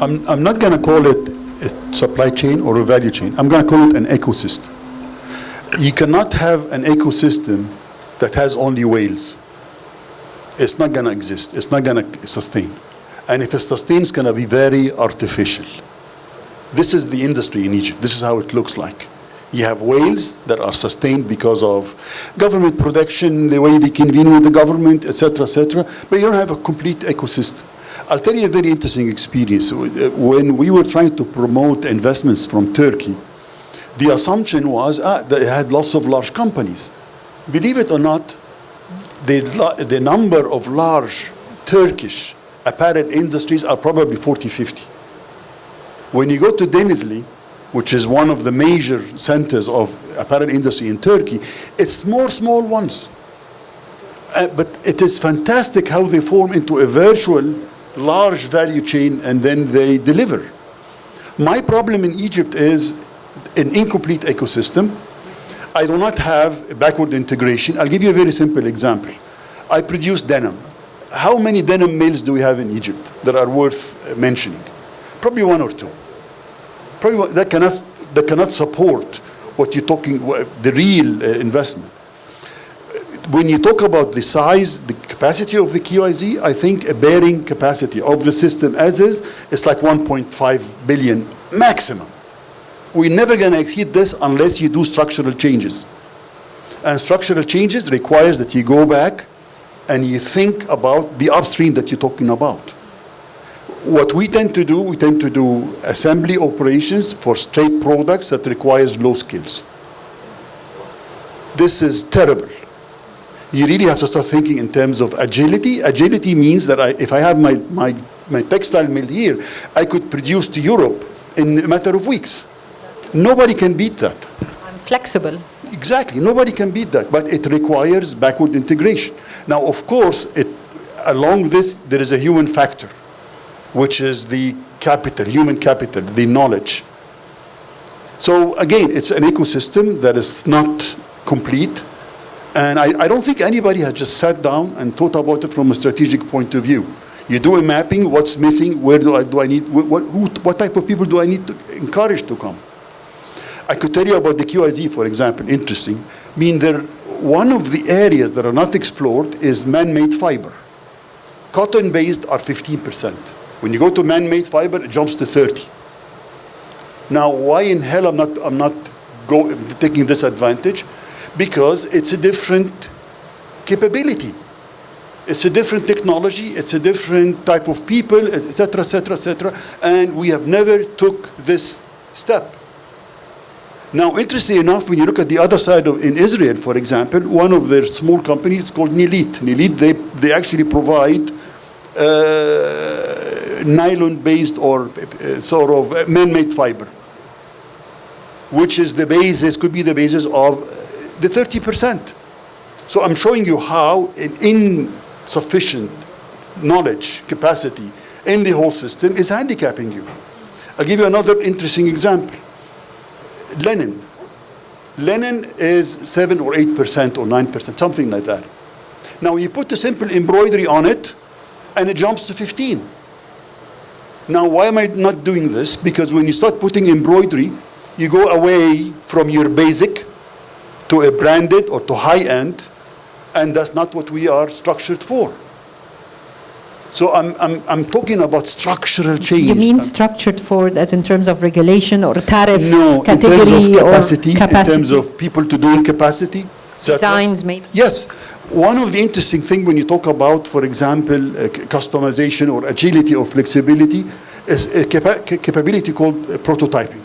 I'm not going to call it a supply chain or a value chain. I'm going to call it an ecosystem. You cannot have an ecosystem that has only whales. It's not going to exist. It's not going to sustain. And if it sustains, it's going to be very artificial. This is the industry in Egypt. This is how it looks like. You have whales that are sustained because of government protection, the way they convene with the government, etc., but you don't have a complete ecosystem. I'll tell you a very interesting experience. When we were trying to promote investments from Turkey, the assumption was they had lots of large companies. Believe it or not, the number of large Turkish apparel industries are probably 40, 50. When you go to Denizli, which is one of the major centers of apparel industry in Turkey, it's more small ones. But it is fantastic how they form into a virtual large value chain and then they deliver. My problem in Egypt is an incomplete ecosystem. I do not have a backward integration. I'll give you a very simple example. I produce denim. How many denim mills do we have in Egypt that are worth mentioning? Probably one or two. Probably that cannot support what you're talking, the real investment. When you talk about the size, the capacity of the QIZ, I think a bearing capacity of the system as is like 1.5 billion maximum. We're never going to exceed this unless you do structural changes. And structural changes requires that you go back and you think about the upstream that you're talking about. What we tend to do assembly operations for straight products that requires low skills. This is terrible. You really have to start thinking in terms of agility. Agility means that if I have my textile mill here, I could produce to Europe in a matter of weeks. Nobody can beat that. I'm flexible. Exactly, nobody can beat that, but it requires backward integration. Now, of course, along this, there is a human factor, which is the capital, human capital, the knowledge. So again, it's an ecosystem that is not complete. And I don't think anybody has just sat down and thought about it from a strategic point of view. You do a mapping, what's missing, where do I need, what type of people do I need to encourage to come? I could tell you about the QIZ, for example, interesting. One of the areas that are not explored is man-made fiber. Cotton-based are 15%. When you go to man-made fiber, it jumps to 30. Now, why in hell I'm not taking this advantage? Because it's a different capability. It's a different technology, it's a different type of people, etc., and we have never took this step. Now, interestingly enough, when you look at the other side in Israel, for example, one of their small companies is called Nilit. Nilit, they actually provide nylon-based or sort of man-made fiber, which is the basis, could be the basis of the 30%. So I'm showing you how an insufficient knowledge capacity in the whole system is handicapping you. I'll give you another interesting example. Linen. Linen is 7 or 8% or 9%, something like that. Now you put a simple embroidery on it and it jumps to 15. Now why am I not doing this? Because when you start putting embroidery, you go away from your basic to a branded or to high-end, and that's not what we are structured for. So I'm talking about structural change. You mean structured for, as in terms of regulation or tariff in category terms of capacity, or capacity? in terms of people to do in capacity. Designs maybe? Yes. One of the interesting things when you talk about, for example, customization or agility or flexibility is a capability called prototyping.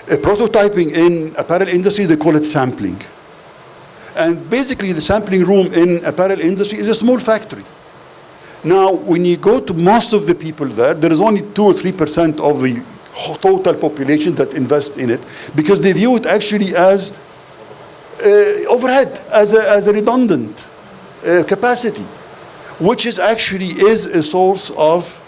Prototyping in apparel industry, they call it sampling. And basically the sampling room in apparel industry is a small factory. Now, when you go to most of the people there is only 2 or 3% of the total population that invest in it, because they view it actually as overhead, as a redundant capacity, which is a source of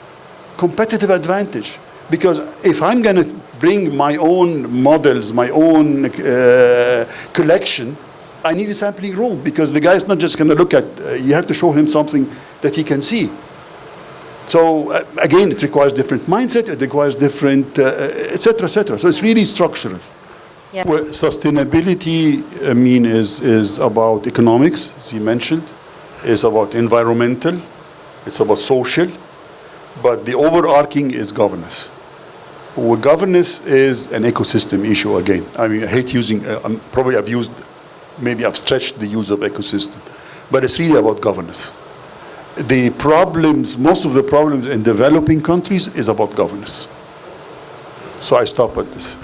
competitive advantage. Because if I'm going to bring my own models, my own collection, I need a sampling room, because the guy is not just going to look at, you have to show him something that he can see. So again, it requires different mindset, it requires different, et cetera, et cetera. So it's really structural. Yeah. Well, sustainability, I mean, is about economics, as you mentioned. It's about environmental. It's about social. But the overarching is governance. Well, governance is an ecosystem issue again. I mean, I hate using, maybe I've stretched the use of ecosystem. But it's really about governance. The problems, most of the problems in developing countries is about governance. So I stop at this.